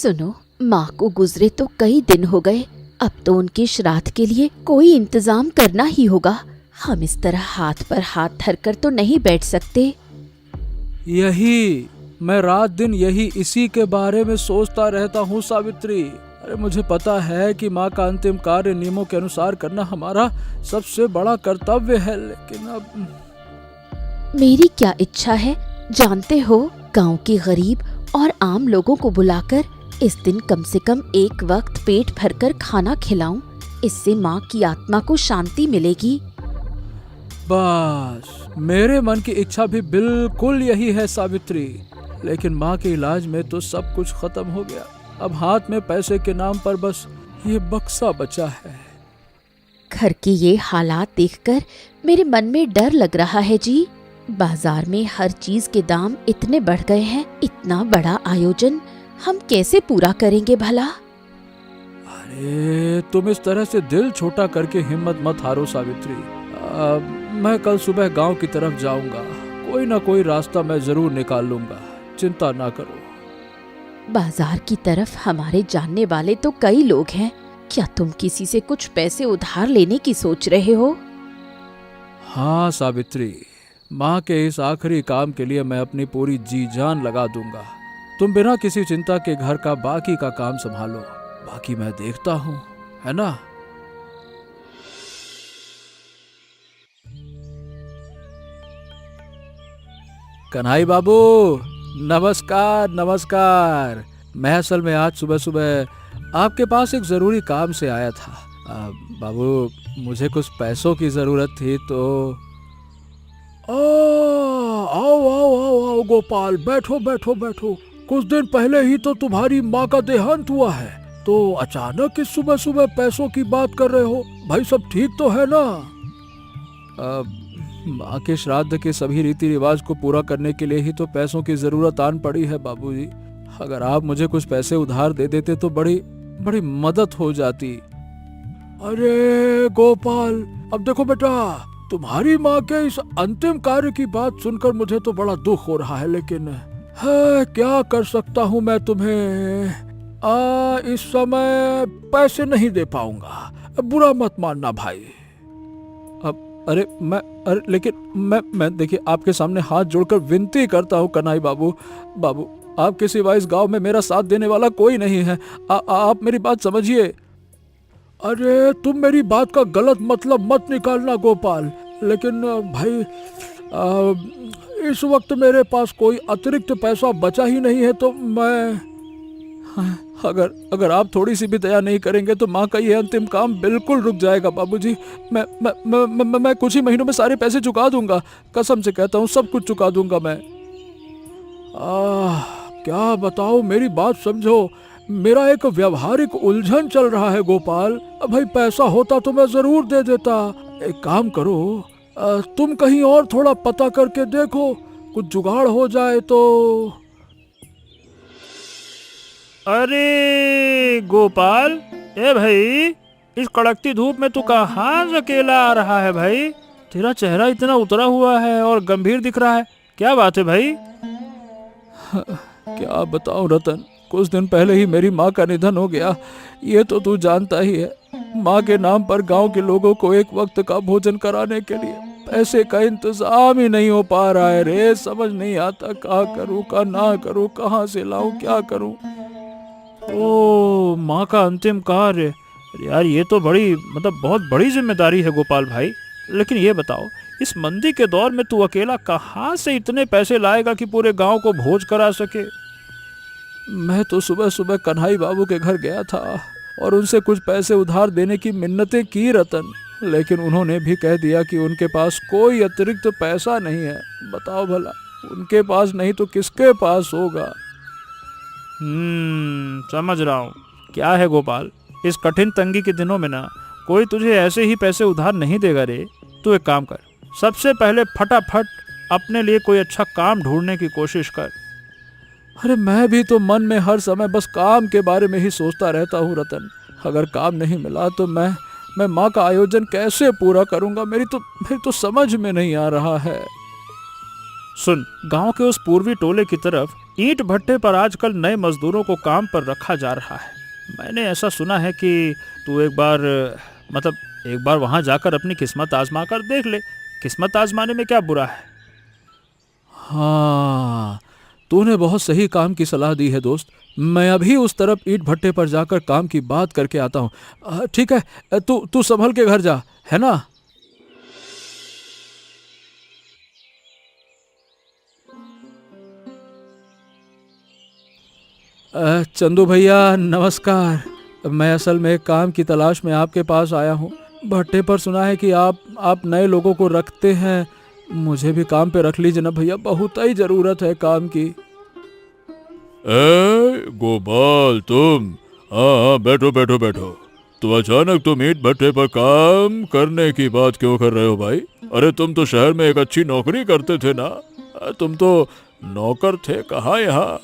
सुनो, माँ को गुजरे तो कई दिन हो गए। अब तो उनके श्राद्ध के लिए कोई इंतजाम करना ही होगा। हम इस तरह हाथ पर हाथ धरकर तो नहीं बैठ सकते। यही मैं रात दिन इसी के बारे में सोचता रहता हूँ सावित्री। अरे मुझे पता है कि माँ का अंतिम कार्य नियमों के अनुसार करना हमारा सबसे बड़ा कर्तव्य है, लेकिन अब मेरी क्या इच्छा है जानते हो? गांव के गरीब और आम लोगों को बुलाकर इस दिन कम से कम एक वक्त पेट भरकर खाना खिलाऊं। इससे माँ की आत्मा को शांति मिलेगी। बस मेरे मन की इच्छा भी बिल्कुल यही है सावित्री, लेकिन माँ के इलाज में तो सब कुछ खत्म हो गया। अब हाथ में पैसे के नाम पर बस ये बक्सा बचा है। घर के ये हालात देखकर मेरे मन में डर लग रहा है जी। बाजार में हर चीज के दाम इतने बढ़ गए हैं। इतना बड़ा आयोजन हम कैसे पूरा करेंगे भला? अरे तुम इस तरह से दिल छोटा करके हिम्मत मत हारो सावित्री। मैं कल सुबह गांव की तरफ जाऊंगा। कोई ना कोई रास्ता मैं जरूर निकाल लूंगा, चिंता ना करो। बाजार की तरफ हमारे जानने वाले तो कई लोग हैं। क्या तुम किसी से कुछ पैसे उधार लेने की सोच रहे हो? हाँ सावित्री, माँ के इस आखिरी काम के लिए मैं अपनी पूरी जी जान लगा दूंगा। तुम बिना किसी चिंता के घर का बाकी का काम संभालो, बाकी मैं देखता हूँ, है ना? कन्हई बाबू, नमस्कार नमस्कार। मैं असल में आज सुबह सुबह आपके पास एक जरूरी काम से आया था। बाबू, मुझे कुछ पैसों की जरूरत थी तो आओ आओ आओ आओ गोपाल, बैठो बैठो बैठो। कुछ दिन पहले ही तो तुम्हारी माँ का देहांत हुआ है, तो अचानक इस सुबह सुबह पैसों की बात कर रहे हो? भाई सब ठीक तो है ना? माँ के श्राद्ध के सभी रीति रिवाज को पूरा करने के लिए ही तो पैसों की जरूरत आन पड़ी है बाबूजी। अगर आप मुझे कुछ पैसे उधार दे देते तो बड़ी बड़ी मदद हो जाती। अरे गोपाल, अब देखो बेटा, तुम्हारी माँ के इस अंतिम कार्य की बात सुनकर मुझे तो बड़ा दुख हो रहा है, लेकिन क्या कर सकता हूँ मैं तुम्हें। इस समय पैसे नहीं दे पाऊंगा, बुरा मत मानना भाई। लेकिन मैं देखिए आपके सामने हाथ जोड़कर विनती करता हूँ कन्हई बाबू। आपके सिवा इस गांव में मेरा साथ देने वाला कोई नहीं है। आप मेरी बात समझिए। अरे तुम मेरी बात का गलत मतलब मत निकालना गोपाल, लेकिन भाई इस वक्त मेरे पास कोई अतिरिक्त पैसा बचा ही नहीं है, तो मैं अगर आप थोड़ी सी भी दया नहीं करेंगे तो माँ का ये अंतिम काम बिल्कुल रुक जाएगा बाबूजी। मैं कुछ ही महीनों में सारे पैसे चुका दूंगा, कसम से कहता हूँ, सब कुछ चुका दूंगा मैं। क्या बताओ, मेरी बात समझो। मेरा एक व्यवहारिक उलझन चल रहा है गोपाल। भाई पैसा होता तो मैं जरूर दे देता। एक काम करो, तुम कहीं और थोड़ा पता करके देखो, कुछ जुगाड़ हो जाए तो। अरे गोपाल, ए भाई, इस कड़कती धूप में तू कहाँ से अकेला आ रहा है भाई? तेरा चेहरा इतना उतरा हुआ है और गंभीर दिख रहा है, क्या बात है भाई? क्या बताऊं रतन, कुछ दिन पहले ही मेरी माँ का निधन हो गया। ये तो तू जानता ही है। माँ के नाम पर गांव के लोगों को एक वक्त का भोजन कराने के लिए पैसे का इंतजाम ही नहीं हो पा रहा है रे। समझ नहीं आता क्या करूँ क्या ना करूँ, कहाँ से लाऊं, क्या करूँ। ओ, माँ का अंतिम कार्य, यार ये तो बहुत बड़ी जिम्मेदारी है गोपाल भाई। लेकिन ये बताओ, इस मंदी के दौर में तू अकेला कहाँ से इतने पैसे लाएगा कि पूरे गांव को भोज करा सके? मैं तो सुबह सुबह कन्हई बाबू के घर गया था और उनसे कुछ पैसे उधार देने की मिन्नतें की रतन, लेकिन उन्होंने भी कह दिया कि उनके पास कोई अतिरिक्त पैसा नहीं है। बताओ भला, उनके पास नहीं तो किसके पास होगा? समझ रहा हूँ। क्या है गोपाल, इस कठिन तंगी के दिनों में ना कोई तुझे ऐसे ही पैसे उधार नहीं देगा रे। तू एक काम कर, सबसे पहले फटाफट अपने लिए कोई अच्छा काम ढूंढने की कोशिश कर। अरे मैं भी तो मन में हर समय बस काम के बारे में ही सोचता रहता हूँ रतन। अगर काम नहीं मिला तो मैं माँ का आयोजन कैसे पूरा करूँगा? मेरी तो समझ में नहीं आ रहा है। सुन, गांव के उस पूर्वी टोले की तरफ ईंट भट्टे पर आजकल नए मजदूरों को काम पर रखा जा रहा है। मैंने ऐसा सुना है कि तू एक बार वहां जाकर अपनी किस्मत आजमा कर देख ले। किस्मत आजमाने में क्या बुरा है। हाँ, तूने बहुत सही काम की सलाह दी है दोस्त। मैं अभी उस तरफ ईंट भट्टे पर जाकर काम की बात करके आता हूँ। ठीक है, तू तू संभल के घर जा, है ना? चंदू भैया नमस्कार। मैं असल में काम की तलाश में आपके पास आया हूँ। भट्टे पर सुना है कि आप नए लोगों को रखते हैं। मुझे भी काम पे रख लीजिए ना भैया, बहुत ही जरूरत है काम की। गोपाल तुम, हाँ बैठो बैठो बैठो। तो अचानक तुम ईंट भट्टे पर काम करने की बात क्यों कर रहे हो भाई? अरे तुम तो शहर में एक अच्छी नौकरी करते थे ना। तुम तो नौकर थे, कहाँ यहाँ?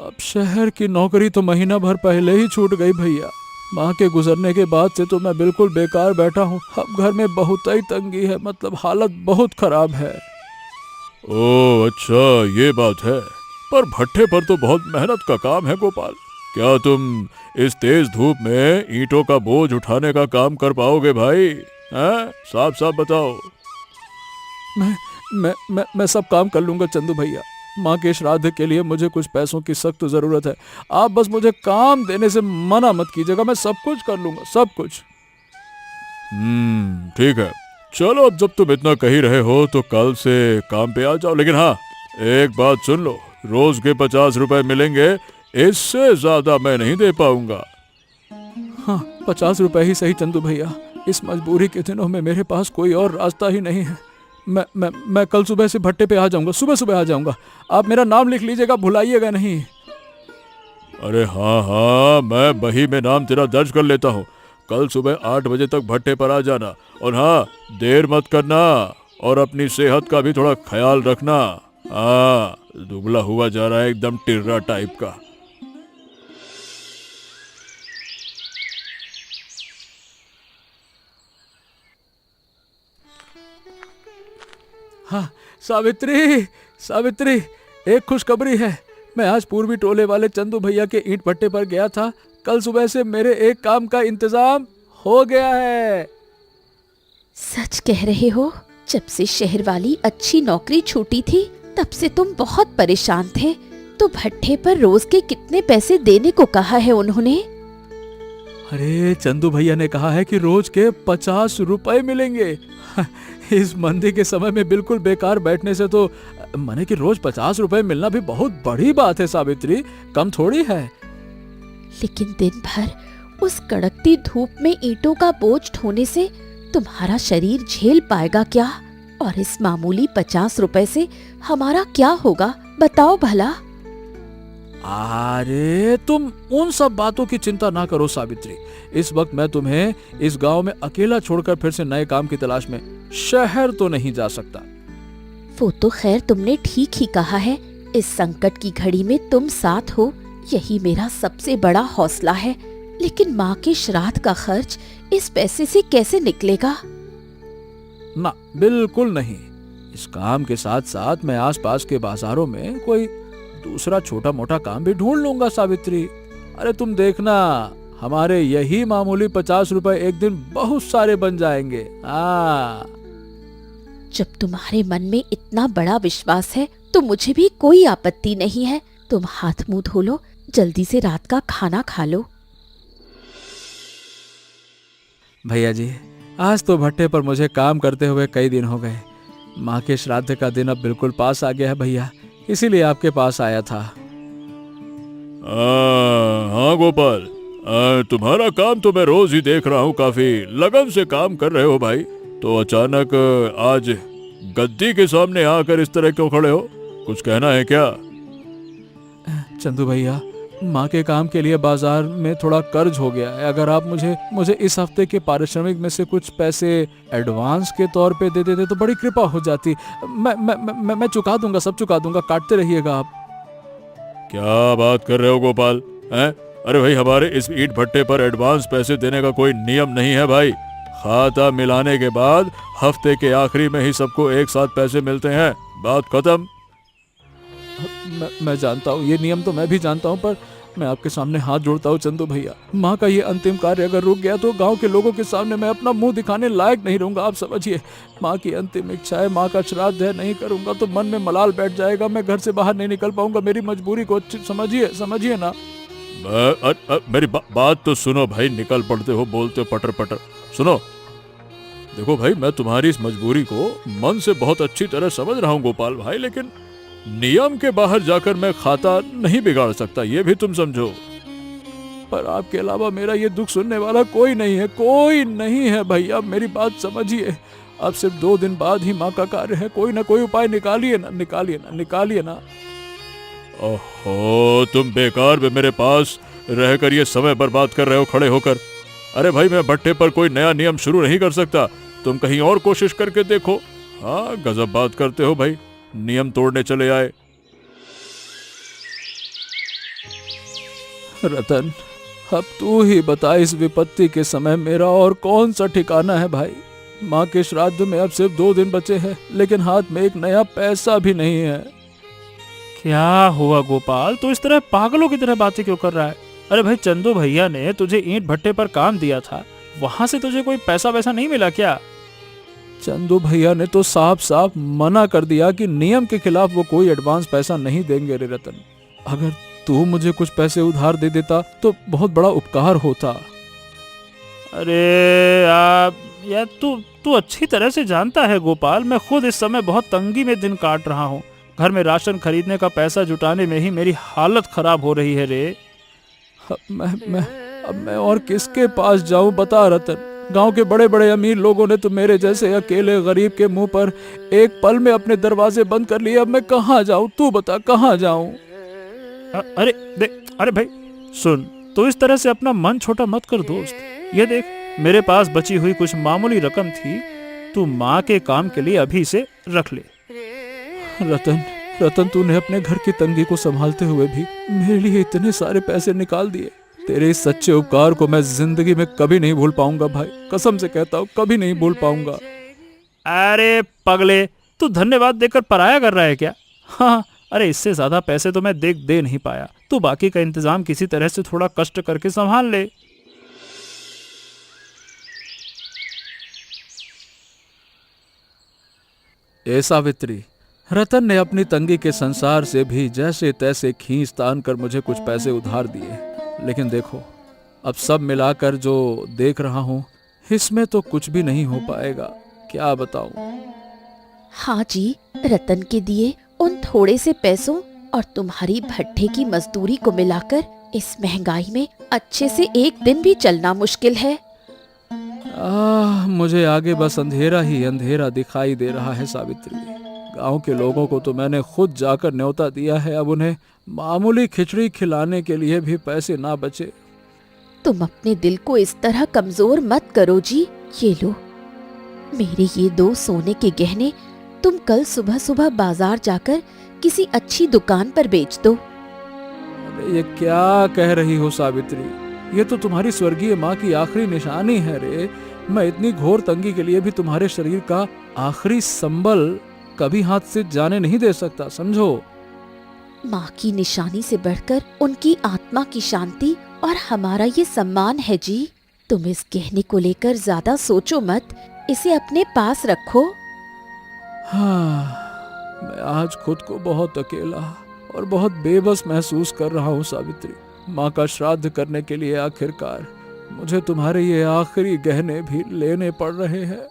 अब शहर की नौकरी तो महीना भर पहले ही छूट गई भैया। माँ के गुजरने के बाद से तो मैं बिल्कुल बेकार बैठा हूँ। अब घर में बहुत ही तंगी है, मतलब हालत बहुत खराब है। ओह अच्छा, ये बात है। पर भट्टे पर तो बहुत मेहनत का काम है गोपाल। क्या तुम इस तेज धूप में ईंटों का बोझ उठाने का काम कर पाओगे भाई? हैं? साफ साफ बताओ। मैं सब काम कर लूंगा चंदू भैया। माँ के श्राद्ध के लिए मुझे कुछ पैसों की सख्त जरूरत है। आप बस मुझे काम देने से मना मत कीजिएगा, मैं सब कुछ कर लूंगा, सब कुछ। ठीक है, चलो अब जब तुम इतना कह ही रहे हो तो कल से काम पे आ जाओ। लेकिन हाँ, एक बात सुन लो, रोज के 50 रुपए मिलेंगे, इससे ज्यादा मैं नहीं दे पाऊंगा। हाँ, 50 रुपए ही सही चंदू भैया। इस मजबूरी के दिनों में मेरे पास कोई और रास्ता ही नहीं है। मैं कल सुबह से भट्टे पे आ जाऊंगा, सुबह सुबह आ जाऊंगा। आप मेरा नाम लिख लीजिएगा, भुलाइएगा नहीं। अरे हाँ हाँ, मैं बही में नाम तेरा दर्ज कर लेता हूँ। कल सुबह 8 बजे तक भट्टे पर आ जाना। और हाँ, देर मत करना और अपनी सेहत का भी थोड़ा ख्याल रखना। हाँ, दुबला हुआ जा रहा है, एकदम टिर्रा टाइप का। हाँ, सावित्री सावित्री, एक खुशखबरी है। मैं आज पूर्वी टोले वाले चंदू भैया के ईंट भट्टे पर गया था। कल सुबह से मेरे एक काम का इंतजाम हो गया है। सच कह रहे हो? जब से शहर वाली अच्छी नौकरी छूटी थी तब से तुम बहुत परेशान थे। तो भट्टे पर रोज के कितने पैसे देने को कहा है उन्होंने? अरे चंदू भैया ने कहा है कि रोज के 50 रुपए मिलेंगे। इस मंदी के समय में बिल्कुल बेकार बैठने से तो माने कि रोज 50 रुपए मिलना भी बहुत बड़ी बात है सावित्री, कम थोड़ी है। लेकिन दिन भर उस कड़कती धूप में ईंटों का बोझ ढोने से तुम्हारा शरीर झेल पाएगा क्या? और इस मामूली 50 रुपए से हमारा क्या होगा, बताओ भला। अरे तुम उन सब बातों की चिंता ना करो सावित्री। इस वक्त मैं तुम्हें इस गांव में अकेला छोड़कर फिर से नए काम की तलाश में शहर तो नहीं जा सकता। वो तो खैर तुमने ठीक ही कहा है। इस संकट की घड़ी में तुम साथ हो, यही मेरा सबसे बड़ा हौसला है। लेकिन माँ के श्राद्ध का खर्च इस पैसे से कैसे निकलेगा? ना, बिल्कुल नहीं। इस काम के साथ साथ मैं आसपास के बाजारों में कोई दूसरा छोटा मोटा काम भी ढूंढ लूंगा सावित्री। अरे तुम देखना, हमारे यही मामूली 50 रुपए एक दिन बहुत सारे बन जाएंगे। जब तुम्हारे मन में इतना बड़ा विश्वास है तो मुझे भी कोई आपत्ति नहीं है। तुम हाथ मुंह धो लो, जल्दी से रात का खाना खा लो। भैया जी, आज तो भट्टे पर मुझे काम करते हुए कई दिन हो गए। माँ के श्राद्ध का दिन अब बिल्कुल पास आ गया है भैया, इसीलिए आपके पास आया था। हाँ गोपाल, तुम्हारा काम तो मैं रोज ही देख रहा हूँ, काफी लगन से काम कर रहे हो भाई। तो अचानक आज गद्दी के सामने आकर इस तरह क्यों खड़े हो? कुछ कहना है क्या? चंदू भैया, माँ के काम के लिए बाजार में थोड़ा कर्ज हो गया है। अगर आप मुझे इस हफ्ते के पारिश्रमिक में से कुछ पैसे एडवांस के तौर पे दे देते तो बड़ी कृपा हो जाती। मैं चुका दूंगा, सब चुका दूंगा, काटते रहिएगा आप। क्या बात कर रहे हो गोपाल? हैं? अरे भाई, हमारे इस ईंट भट्टे पर एडवांस पैसे देने का कोई नियम नहीं है भाई। खाता मिलाने के बाद हफ्ते के आखिरी में ही सबको एक साथ पैसे मिलते हैं, बात खत्म। मैं जानता हूँ, ये नियम तो मैं भी जानता हूँ, पर मैं आपके सामने हाथ जोड़ता हूँ चंदू भैया। माँ का ये अंतिम कार्य अगर रुक गया तो गांव के लोगों के सामने मैं अपना मुंह दिखाने लायक नहीं रहूंगा। आप समझिए, माँ की अंतिम इच्छा है, माँ का श्राद्ध है, नहीं करूंगा तो मन में मलाल बैठ जाएगा, मैं घर से बाहर नहीं निकल पाऊंगा। मेरी मजबूरी को समझिए ना। मेरी बात तो सुनो भाई, निकल पड़ते हो, बोलते हो पटर पटर। सुनो, देखो भाई, मैं तुम्हारी इस मजबूरी को मन से बहुत अच्छी तरह समझ रहा हूँ गोपाल भाई, लेकिन नियम के बाहर जाकर मैं खाता नहीं बिगाड़ सकता, ये भी तुम समझो। पर आपके अलावा मेरा ये दुख सुनने वाला कोई नहीं है भैया, मेरी बात समझिए। अब सिर्फ 2 दिन बाद ही माँ का कार्य है, कोई ना कोई उपाय निकालिए ना। ओहो, तुम बेकार में मेरे पास रहकर ये समय बर्बाद कर रहे हो खड़े होकर। अरे भाई, मैं भट्टे पर कोई नया नियम शुरू नहीं कर सकता, तुम कहीं और कोशिश करके देखो। हाँ, गजब बात करते हो भाई, नियम तोड़ने चले आए। रतन, अब तू ही बता, इस विपत्ति के समय मेरा और कौन सा ठिकाना है भाई। माँ के श्राद्ध में अब सिर्फ 2 दिन बचे हैं, लेकिन हाथ में एक नया पैसा भी नहीं है। क्या हुआ गोपाल, तू इस तरह पागलों की तरह बातें क्यों कर रहा है? अरे भाई, चंदू भैया ने तुझे ईंट भट्टे पर काम दिया था, वहां से तुझे कोई पैसा वैसा नहीं मिला क्या? चंदू भैया ने तो साफ साफ मना कर दिया कि नियम के खिलाफ वो कोई एडवांस पैसा नहीं देंगे रे रतन। अगर तू मुझे कुछ पैसे उधार दे देता तो बहुत बड़ा उपकार होता। अरे यार, तू अच्छी तरह से जानता है गोपाल, मैं खुद इस समय बहुत तंगी में दिन काट रहा हूँ। घर में राशन खरीदने का पैसा जुटाने में ही मेरी हालत खराब हो रही है रे। अब मैं और किसके पास जाऊं बता रतन। गांव के बड़े बड़े अमीर लोगों ने तो मेरे जैसे अकेले गरीब के मुंह पर एक पल में अपने दरवाजे बंद कर लिए। अब मैं कहाँ जाऊं, तू बता कहाँ जाऊं। अरे भाई सुन, तो इस तरह से अपना मन छोटा मत कर दोस्त। ये देख, मेरे पास बची हुई कुछ मामूली रकम थी, तू माँ के काम के लिए अभी इसे रख ले। रतन, तूने अपने घर की तंगी को संभालते हुए भी मेरे लिए इतने सारे पैसे निकाल दिए। तेरे इस सच्चे उपकार को मैं जिंदगी में कभी नहीं भूल पाऊंगा भाई, कसम से कहता हूँ, कभी नहीं भूल पाऊंगा। अरे पगले, तू धन्यवाद देकर पराया कर रहा है क्या? हाँ, अरे इससे ज्यादा पैसे तो मैं दे नहीं पाया, तू बाकी का इंतजाम किसी तरह से थोड़ा कष्ट करके संभाल ले। ए सावित्री, रतन ने अपनी तंगी के संसार से भी जैसे तैसे खींच तान कर मुझे कुछ पैसे उधार दिए, लेकिन देखो, अब सब मिलाकर जो देख रहा हूँ इसमें तो कुछ भी नहीं हो पाएगा, क्या बताऊं। हाँ जी, रतन के दिए उन थोड़े से पैसों और तुम्हारी भट्टे की मजदूरी को मिलाकर इस महंगाई में अच्छे से एक दिन भी चलना मुश्किल है। मुझे आगे बस अंधेरा ही अंधेरा दिखाई दे रहा है सावित्री। गांव के लोगों को तो मैंने खुद जाकर न्योता दिया है, अब उन्हें मामूली खिचड़ी खिलाने के लिए भी पैसे ना बचे। तुम अपने दिल को इस तरह कमजोर मत करो जी। ये लो, मेरे ये 2 सोने के गहने तुम कल सुबह सुबह बाजार जाकर किसी अच्छी दुकान पर बेच दो। अरे ये क्या कह रही हो सावित्री, ये तो तुम्हारी स्वर्गीय माँ की आखिरी निशानी है रे। मैं इतनी घोर तंगी के लिए भी तुम्हारे शरीर का आखिरी संबल कभी हाथ से जाने नहीं दे सकता, समझो। माँ की निशानी से बढ़कर उनकी आत्मा की शांति और हमारा ये सम्मान है जी। तुम इस गहने को लेकर ज्यादा सोचो मत, इसे अपने पास रखो। हाँ, मैं आज खुद को बहुत अकेला और बहुत बेबस महसूस कर रहा हूँ सावित्री। माँ का श्राद्ध करने के लिए आखिरकार मुझे तुम्हारे ये आखिरी गहने भी लेने पड़ रहे हैं।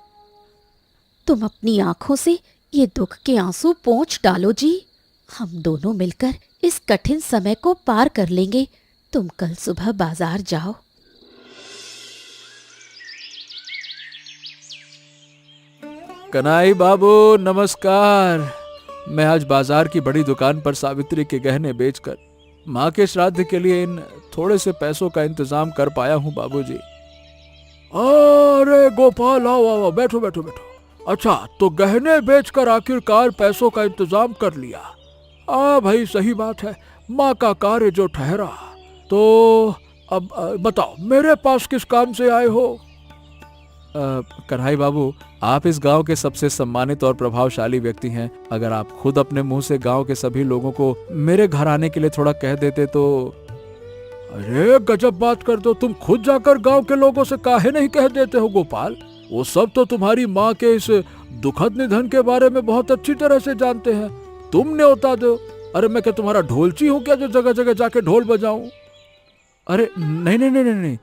तुम अपनी आंखों से ये दुख के आंसू पोंछ डालो जी। हम दोनों मिलकर इस कठिन समय को पार कर लेंगे। तुम कल सुबह बाजार जाओ। कनाई बाबू नमस्कार। मैं आज बाजार की बड़ी दुकान पर सावित्री के गहने बेचकर माँ के श्राद्ध के लिए इन थोड़े से पैसों का इंतजाम कर पाया हूँ बाबूजी। अरे गोपाल, आओ आओ, बैठो बैठो बैठो। अच्छा, तो गहने बेचकर आखिरकार पैसों का इंतजाम कर लिया। भाई सही बात है, माँ का कार्य जो ठहरा। तो अब बताओ, मेरे पास किस काम से आए हो? कन्हई बाबू, आप इस गांव के सबसे सम्मानित और प्रभावशाली व्यक्ति हैं। अगर आप खुद अपने मुंह से गांव के सभी लोगों को मेरे घर आने के लिए थोड़ा कह देते तो। अरे गजब बात कर दो, तुम खुद जाकर गांव के लोगों से काहे नहीं कह देते हो गोपाल? वो सब तो तुम्हारी माँ के इस दुखद निधन के बारे में बहुत अच्छी तरह से जानते हैं। तुम न्योता दो। अरे मैं क्या तुम्हारा ढोलची हूँ क्या जो जगह जगह जाके ढोल बजाऊं? अरे नहीं नहीं नहीं नहीं नहीं,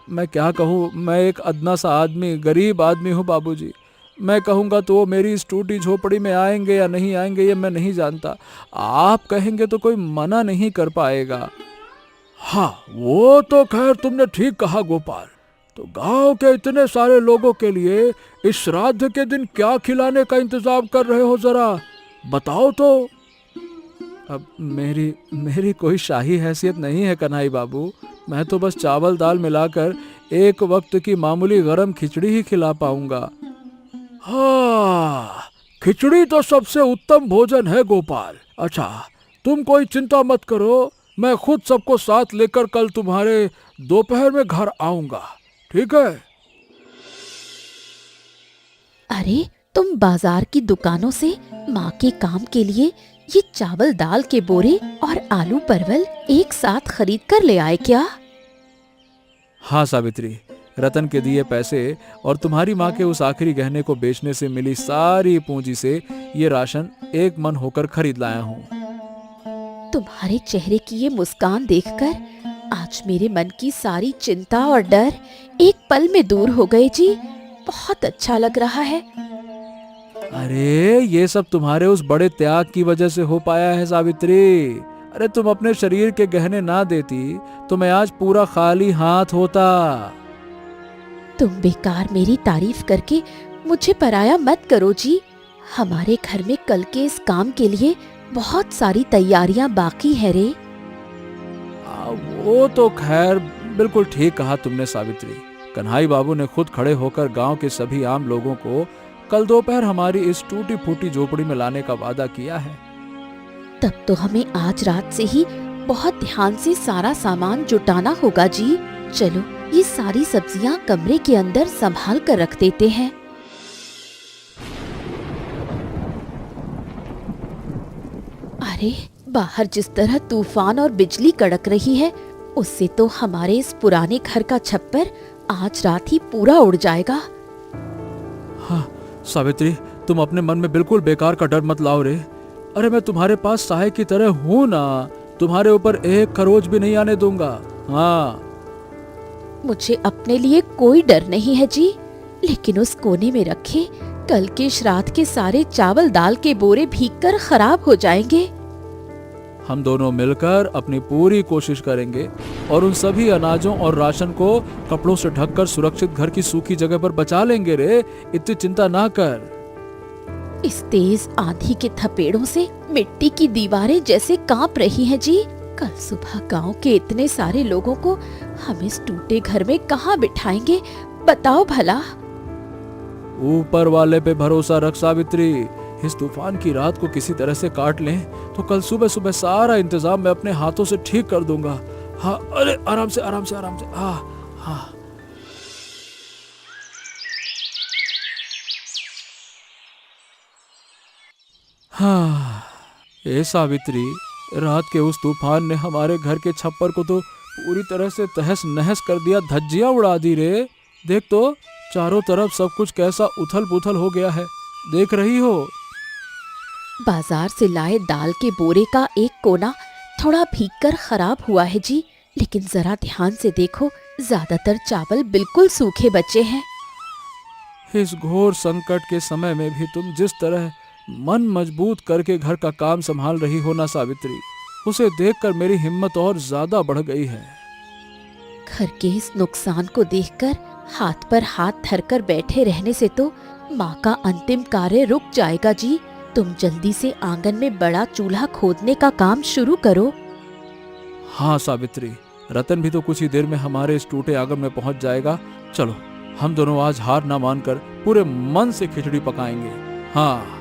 मैं क्या कहूँ, मैं एक अदना सा आदमी, गरीब आदमी हूँ बाबूजी। मैं कहूँगा तो वो मेरी इस टूटी झोपड़ी में आएंगे या नहीं आएंगे ये मैं नहीं जानता। आप कहेंगे तो कोई मना नहीं कर पाएगा। हाँ, वो तो खैर तुमने ठीक कहा गोपाल। तो गांव के इतने सारे लोगों के लिए इस श्राद्ध के दिन क्या खिलाने का इंतजाम कर रहे हो, जरा बताओ तो। अब मेरी कोई शाही हैसियत नहीं है कन्हई बाबू। मैं तो बस चावल दाल मिलाकर एक वक्त की मामूली गरम खिचड़ी ही खिला पाऊंगा। हाँ, खिचड़ी तो सबसे उत्तम भोजन है गोपाल। अच्छा, तुम कोई चिंता मत करो, मैं खुद सबको साथ लेकर कल तुम्हारे दोपहर में घर आऊंगा, ठीक है? अरे तुम बाजार की दुकानों से माँ के काम के लिए ये चावल दाल के बोरे और आलू परवल एक साथ खरीद कर ले आए क्या? हाँ सावित्री, रतन के दिए पैसे और तुम्हारी माँ के उस आखिरी गहने को बेचने से मिली सारी पूंजी से ये राशन एक मन होकर खरीद लाया हूँ। तुम्हारे चेहरे की ये मुस्कान देखकर आज मेरे मन की सारी चिंता और डर एक पल में दूर हो गए जी। बहुत अच्छा लग रहा है। अरे ये सब तुम्हारे उस बड़े त्याग की वजह से हो पाया है सावित्री। अरे तुम अपने शरीर के गहने ना देती तो मैं आज पूरा खाली हाथ होता। तुम बेकार मेरी तारीफ करके मुझे पराया मत करो जी। हमारे घर में कल के इस काम के लिए बहुत सारी तैयारियां बाकी है रे। वो तो खैर बिल्कुल ठीक कहा तुमने सावित्री। कन्हई बाबू ने खुद खड़े होकर गांव के सभी आम लोगों को कल दोपहर हमारी इस टूटी फूटी झोपड़ी में लाने का वादा किया है। तब तो हमें आज रात से ही बहुत ध्यान से सारा सामान जुटाना होगा जी। चलो ये सारी सब्जियां कमरे के अंदर संभाल कर रख देते हैं। अरे बाहर जिस तरह तूफान और बिजली कड़क रही है उससे तो हमारे इस पुराने घर का छप्पर आज रात ही पूरा उड़ जाएगा। हाँ सावित्री, तुम अपने मन में बिल्कुल बेकार का डर मत लाओ रे। अरे मैं तुम्हारे पास सहाय की तरह हूँ ना, तुम्हारे ऊपर एक खरोच भी नहीं आने दूंगा। हाँ, मुझे अपने लिए कोई डर नहीं है जी, लेकिन उस कोने में रखे कल के श्राद्ध के सारे चावल दाल के बोरे भीगकर खराब हो जाएंगे। हम दोनों मिलकर अपनी पूरी कोशिश करेंगे और उन सभी अनाजों और राशन को कपड़ों से ढककर सुरक्षित घर की सूखी जगह पर बचा लेंगे रे। इतनी चिंता ना कर। इस तेज आंधी के थपेड़ों से मिट्टी की दीवारें जैसे कांप रही हैं जी। कल सुबह गांव के इतने सारे लोगों को हम इस टूटे घर में कहाँ बिठाएंगे बताओ भला। ऊपर वाले पे भरोसा रख सावित्री। इस तूफान की रात को किसी तरह से काट लें तो कल सुबह सुबह सारा इंतजाम मैं अपने हाथों से ठीक कर दूंगा। हाँ, अरे आराम से आराम से आराम से। हाँ। हाँ, ए सावित्री, रात के उस तूफान ने हमारे घर के छप्पर को तो पूरी तरह से तहस नहस कर दिया, धज्जियां उड़ा दी रे। देख तो चारों तरफ सब कुछ कैसा उथल पुथल हो गया है, देख रही हो। बाजार से लाए दाल के बोरे का एक कोना थोड़ा भीगकर खराब हुआ है जी, लेकिन जरा ध्यान से देखो ज्यादातर चावल बिल्कुल सूखे बचे हैं। इस घोर संकट के समय में भी तुम जिस तरह मन मजबूत करके घर का काम संभाल रही हो ना सावित्री, उसे देखकर मेरी हिम्मत और ज्यादा बढ़ गई है। घर के इस नुकसान को देखकर हाथ पर हाथ धरकर बैठे रहने से तो माँ का अंतिम कार्य रुक जाएगा जी। तुम जल्दी से आंगन में बड़ा चूल्हा खोदने का काम शुरू करो। हाँ सावित्री, रतन भी तो कुछ ही देर में हमारे इस टूटे आंगन में पहुंच जाएगा। चलो हम दोनों आज हार ना मानकर पूरे मन से खिचड़ी पकाएंगे। हाँ,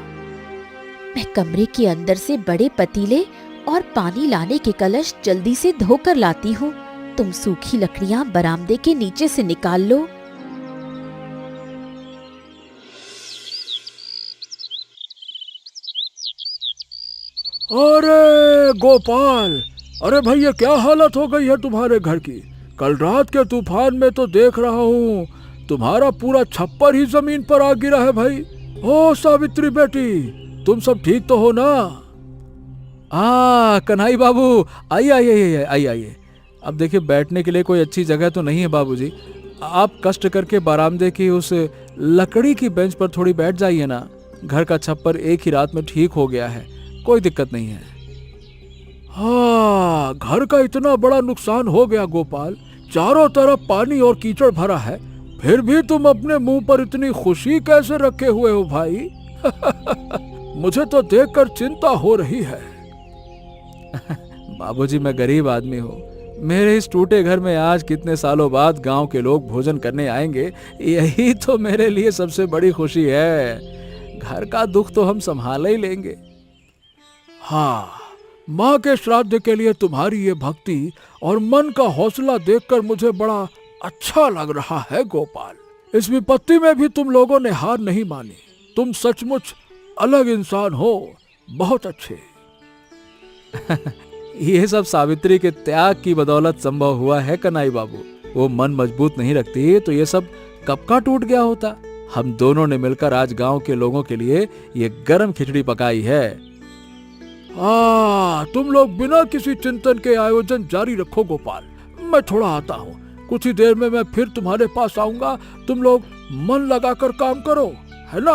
मैं कमरे के अंदर से बड़े पतीले और पानी लाने के कलश जल्दी से धोकर लाती हूँ। तुम सूखी लकड़ियाँ बरामदे के नीचे से निकाल लो। अरे गोपाल, अरे भाई ये क्या हालत हो गई है तुम्हारे घर की? कल रात के तूफान में तो देख रहा हूँ तुम्हारा पूरा छप्पर ही जमीन पर आ गिरा है भाई। ओ सावित्री बेटी, तुम सब ठीक तो हो ना? कन्हई बाबू, आइए आइए आइए आइए आइए। अब देखिए, बैठने के लिए कोई अच्छी जगह तो नहीं है बाबूजी। आप कष्ट करके बरामदे की उस लकड़ी की बेंच पर थोड़ी बैठ जाइए ना। घर का छप्पर एक ही रात में ठीक हो गया है, कोई दिक्कत नहीं है। हाँ, घर का इतना बड़ा नुकसान हो गया गोपाल, चारों तरफ पानी और कीचड़ भरा है, फिर भी तुम अपने मुंह पर इतनी खुशी कैसे रखे हुए हो भाई? मुझे तो देखकर चिंता हो रही है। बाबूजी, मैं गरीब आदमी हूँ। मेरे इस टूटे घर में आज कितने सालों बाद गांव के लोग भोजन करने आएंगे, यही तो मेरे लिए सबसे बड़ी खुशी है। घर का दुख तो हम संभाल ही लेंगे। हाँ, माँ के श्राद्ध के लिए तुम्हारी ये भक्ति और मन का हौसला देखकर मुझे बड़ा अच्छा लग रहा है गोपाल। इस विपत्ति में भी तुम लोगों ने हार नहीं मानी। तुम सचमुच अलग इंसान हो, बहुत अच्छे। ये सब सावित्री के त्याग की बदौलत संभव हुआ है कन्हई बाबू। वो मन मजबूत नहीं रखती तो ये सब कब का टूट गया होता। हम दोनों ने मिलकर आज गांव के लोगों के लिए ये गरम खिचड़ी पकाई है। तुम लोग बिना किसी चिंतन के आयोजन जारी रखो गोपाल, मैं थोड़ा आता हूँ। कुछ ही देर में मैं फिर तुम्हारे पास आऊंगा। तुम लोग मन लगाकर काम करो, है ना?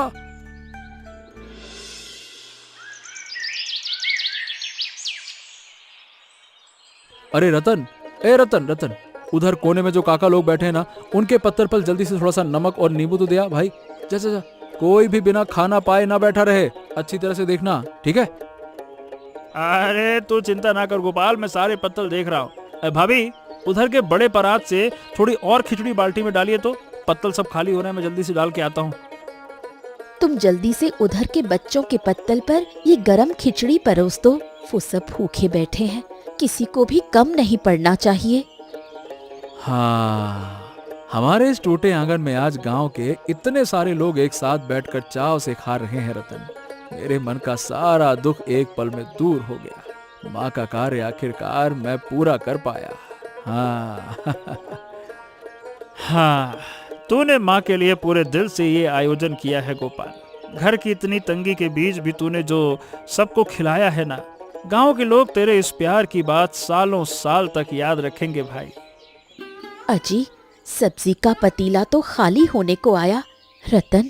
अरे रतन, ए रतन रतन, उधर कोने में जो काका लोग बैठे हैं ना, उनके पत्थर पर जल्दी से थोड़ा सा नमक और नींबू तो दिया भाई। जा जा जा, कोई भी बिना खाना पाए ना बैठा रहे, अच्छी तरह से देखना, ठीक है? अरे तू चिंता ना कर गोपाल, मैं सारे पत्तल देख रहा हूँ। भाभी, उधर के बड़े परात से थोड़ी और खिचड़ी बाल्टी में डालिए तो, पत्तल सब खाली हो रहे हैं, मैं जल्दी से डाल के आता हूँ। तुम जल्दी से उधर के बच्चों के पत्तल पर ये गरम खिचड़ी परोस दो। वो सब भूखे बैठे हैं, किसी को भी कम नहीं पड़ना चाहिए। हाँ, हमारे इस टूटे आंगन में आज गांव के इतने सारे लोग एक साथ बैठकर चाव से खा रहे हैं रतन। मेरे मन का सारा दुख एक पल में दूर हो गया। माँ का कार्य आखिरकार मैं पूरा कर पाया। हाँ। हाँ, तूने माँ के लिए पूरे दिल से ये आयोजन किया है गोपाल। घर की इतनी तंगी के बीच भी तूने जो सबको खिलाया है ना, गांव के लोग तेरे इस प्यार की बात सालों साल तक याद रखेंगे भाई। अजी, सब्जी का पतीला तो खाली होने को आया। रतन,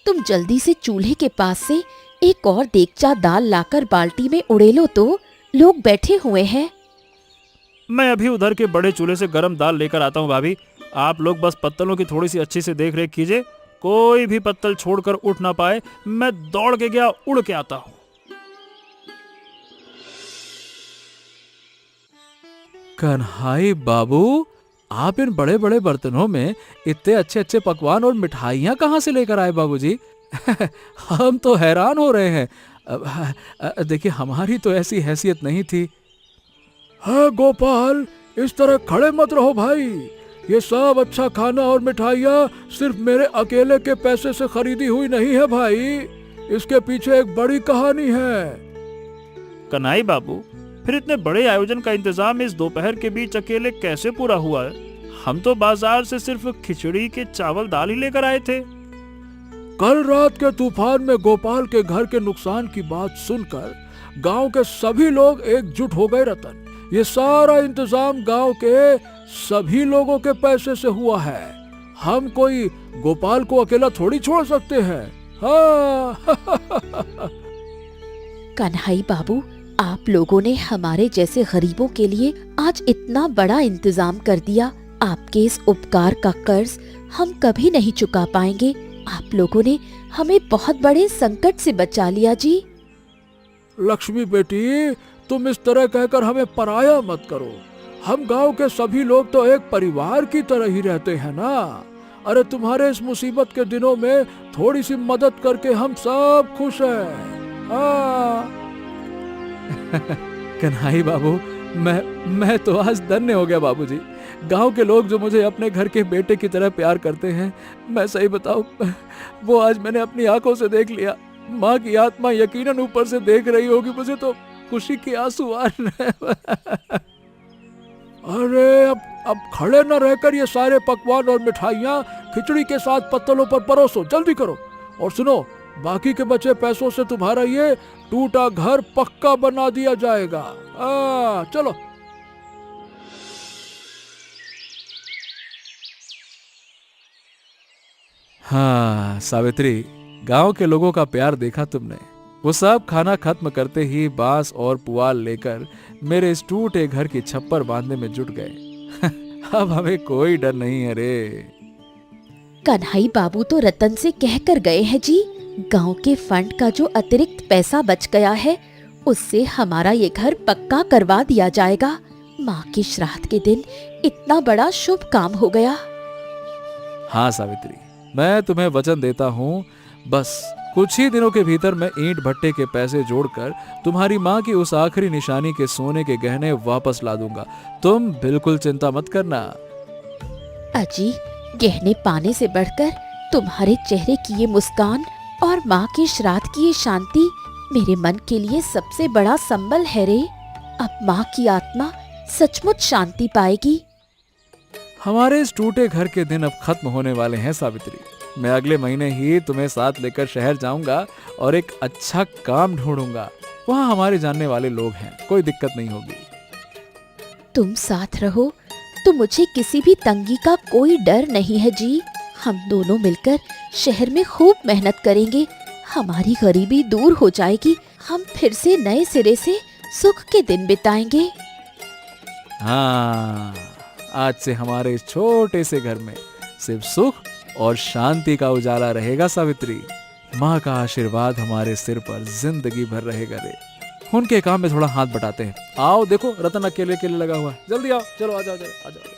तुम जल्दी से चूल्हे के पास से एक और देगचा दाल लाकर बाल्टी में उड़ेलो तो, लोग बैठे हुए हैं। मैं अभी उधर के बड़े चूल्हे से गरम दाल लेकर आता हूँ भाभी। आप लोग बस पत्तलों की थोड़ी सी अच्छी से देख रेख कीजिए, कोई भी पत्तल छोड़कर उठ ना पाए। मैं दौड़ के गया, उड़ के आता हूँ। कन्हई बाबू, आप इन बड़े बड़े बर्तनों में इतने अच्छे अच्छे पकवान और मिठाइयाँ कहाँ से लेकर आए बाबूजी? हम तो हैरान हो रहे हैं। देखिए, हमारी तो ऐसी हैसियत नहीं थी। हाँ गोपाल, इस तरह खड़े मत रहो भाई। ये सब अच्छा खाना और मिठाइयाँ सिर्फ मेरे अकेले के पैसे से खरीदी हुई नहीं है भाई, इसके पीछे एक बड़ी कहानी है। कन्हई बाबू, फिर इतने बड़े आयोजन का इंतजाम इस दोपहर के बीच अकेले कैसे पूरा हुआ है? हम तो बाजार से सिर्फ खिचड़ी के चावल दाल ही लेकर आए थे। कल रात के तूफान में गोपाल के घर के नुकसान की बात सुनकर गांव के सभी लोग एकजुट हो गए रतन। ये सारा इंतजाम गांव के सभी लोगों के पैसे से हुआ है। हम कोई गोपाल को अकेला थोड़ी छोड़ सकते हैं। हाँ। कन्हई बाबू, आप लोगों ने हमारे जैसे गरीबों के लिए आज इतना बड़ा इंतजाम कर दिया। आपके इस उपकार का कर्ज हम कभी नहीं चुका पाएंगे। आप लोगों ने हमें बहुत बड़े संकट से बचा लिया जी। लक्ष्मी बेटी, तुम इस तरह कहकर हमें पराया मत करो। हम गांव के सभी लोग तो एक परिवार की तरह ही रहते हैं ना। अरे तुम्हारे इस मुसीबत के दिनों में थोड़ी सी मदद करके हम सब खुश हैं। हाँ। कन्हई बाबू, मैं तो आज धन्य हो गया बाबूजी। गांव के लोग जो मुझे अपने घर के बेटे की तरह प्यार करते हैं, मैं सही बताऊं, वो आज मैंने अपनी आंखों से देख लिया। माँ की आत्मा यकीनन ऊपर से देख रही होगी मुझे, तो खुशी के आंसू आ रहे हैं। अरे अब खड़े न रहकर ये सारे पकवान और मिठाइयाँ खिचड़ी के साथ पत्तलों पर परोसो, जल्दी करो। और सुनो, बाकी के बचे पैसों से तुम्हारा ये टूटा घर पक्का बना दिया जाएगा। चलो। हाँ सावित्री, गांव के लोगों का प्यार देखा तुमने। वो सब खाना खत्म करते ही बांस और पुआल लेकर मेरे इस टूटे घर की छप्पर बांधने में जुट गए। अब हमें कोई डर नहीं है रे। कन्हई बाबू तो रतन से कहकर गए हैं जी, गांव के फंड का जो अतिरिक्त पैसा बच गया है उससे हमारा ये घर पक्का करवा दिया जाएगा। माँ के श्राद्ध के दिन इतना बड़ा शुभ काम हो गया। हाँ सावित्री, मैं तुम्हें वचन देता हूँ, बस कुछ ही दिनों के भीतर मैं ईंट भट्टे के पैसे जोड़कर तुम्हारी माँ की उस आखिरी निशानी के सोने के गहने वापस ला दूंगा। तुम बिल्कुल चिंता मत करना। अजी, गहने पाने से बढ़कर तुम्हारे चेहरे की ये मुस्कान और माँ के श्राद्ध की ये शांति मेरे मन के लिए सबसे बड़ा संबल है रे। अब माँ की आत्मा सचमुच शांति पाएगी। हमारे इस टूटे घर के दिन अब खत्म होने वाले हैं सावित्री। मैं अगले महीने ही तुम्हें साथ लेकर शहर जाऊंगा और एक अच्छा काम ढूंढूंगा। वहाँ हमारे जानने वाले लोग हैं, कोई दिक्कत नहीं होगी। तुम साथ रहो तो मुझे किसी भी तंगी का कोई डर नहीं है जी। हम दोनों मिलकर शहर में खूब मेहनत करेंगे, हमारी गरीबी दूर हो जाएगी, हम फिर से नए सिरे से सुख के दिन बिताएंगे। हाँ, आज से हमारे इस छोटे से घर में सिर्फ सुख और शांति का उजाला रहेगा सावित्री। माँ का आशीर्वाद हमारे सिर पर जिंदगी भर रहेगा रे। उनके काम में थोड़ा हाथ बटाते हैं। आओ देखो, रतन अकेले अकेले लगा हुआ है। जल्दी आओ, चलो आ जाओ, आ जाओ।